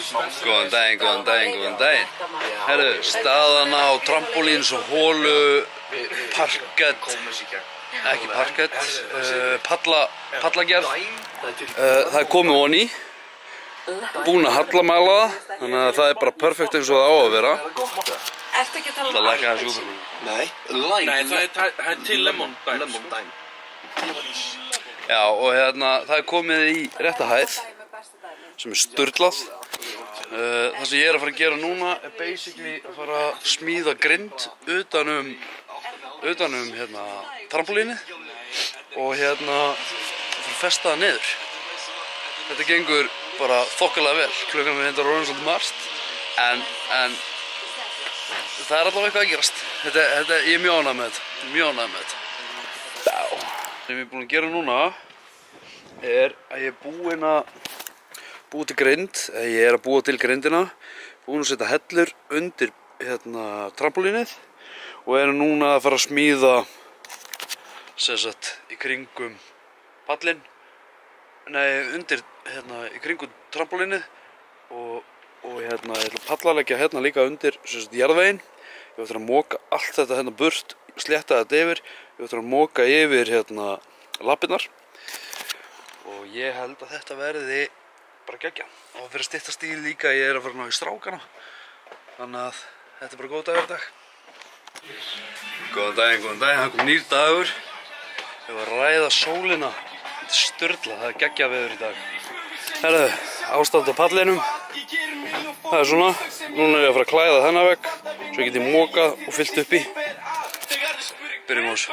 Góðan daginn, góðan daginn, góðan daginn. Herru, staðan á trampolíns og hólu, parkett, ekki parkett, pallagerð. Það er komið onni, búin að hallamæla það, þannig að það er bara perfekt eins og það á að vera. Ertu ekki að tala Það lækka þessu úr. Nei, það er til lemon dime. Já, og hérna, það er komið í rétta hæð, sem er sturlað. Það sem ég er að fara að gera núna er basically að fara að smíða grind utanum hérna trampolínið og hérna að festa það niður. Þetta gengur bara þokkalega vel. Klukkan við hendar orðin svolítið margt en það er allavega eitthvað að gerast. Ég er mjög ánægður með þetta. Sem ég er búinn að gera núna er að ég er búinn að búa til grind, ég er að búa til grindina, búinn að setja hellur undir hérna trampolínið og er núna að fara að smíða sem sagt í kringum pallinn, undir hérna í kringum trampolínið og hérna ég ætla að pallalegja hérna líka undir sem sagt jarðveginn. Ég ætla að moka allt þetta hérna burt, slétta þetta yfir, ég ætla að moka yfir hérna lappirnar og ég held að þetta verði bara geggja. Og fyrir að stytta stíl líka, ég er að fara að ná í strákana. Þannig að þetta er bara góð dagur í dag. Góðan daginn, það kom nýr dagur. Ég var að ræða sólina. Þetta er sturla, það er geggja veður í dag. Herðu, ástand á pallinum. Það er svona. Núna er ég að fara að klæða þennan vegg. Svo ég geti mokað og fyllt upp í. Byrjum á þessu.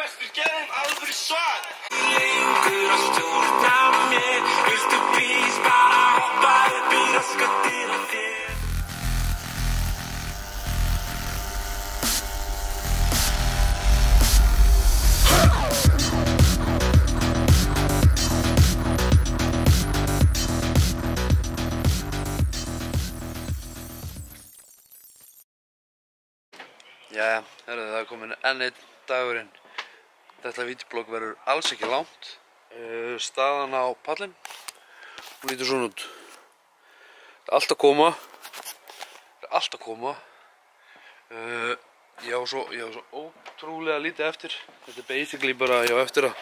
Jæja, herðu, það er komin enn einn dagurinn. Þetta vídeoblogg verður alls ekki langt. Staðan á pallinn, hún lítur svona út. Það er allt að koma. Ég á svo ótrúlega lítið eftir. Þetta er basically bara, ég á eftir að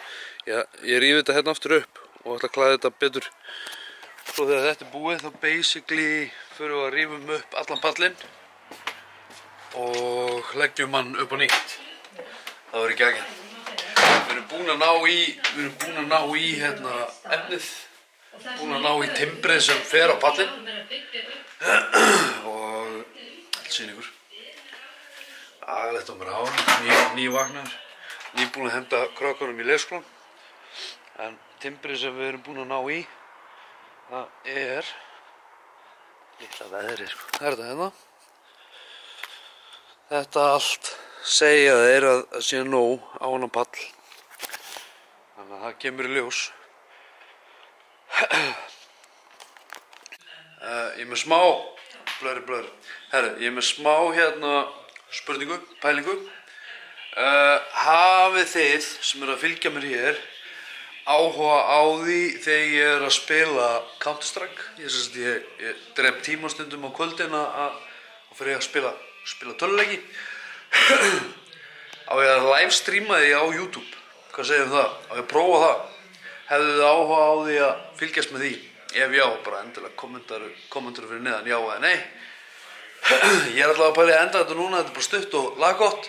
ég rífi þetta hérna aftur upp og ætla að klæða þetta betur. Svo þegar þetta er búið þá basically förum við að rífum upp allan pallinn og leggjum hann upp á nýtt. Það verður geggjað. Við erum búin að ná í hérna efnið, búin að ná í timbrið sem fer á pallinn og allt sýn ykkur. Agalegt á mér hár, nývagnar, nýbúin að henda krökkunum í leikskólann. En timbrið sem við erum búin að ná í, það er litla veðrið sko. Það er þetta hérna. Þetta allt segja þeir að sé nóg á hennan pall. Þannig að það kemur í ljós. Ég er með smá blöri. Herru, ég er með smá hérna spurningu, pælingu. Hafið þið sem eru að fylgja mér hér áhuga á því þegar ég er að spila Counter-Strike? Ég drep tímastundum á kvöldin og fyrir að spila töluleiki. Á ég að livestreama því á YouTube? Hvað segir það? Á ég að prófa það? Hefðu þið áhuga á því að fylgjast með því? Ef já, bara endilega kommentar fyrir neðan, já eða nei. Ég er alltaf að pæla að enda þetta núna, þetta er bara stutt og laggott.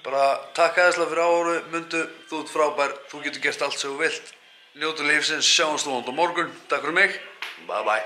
Bara takk æðislega fyrir áhorfið, Mundu, þú ert frábær, þú getur gert allt sem þú vilt. Njótu lífsins, sjáumst á morgun. Takk fyrir mig, bye bye.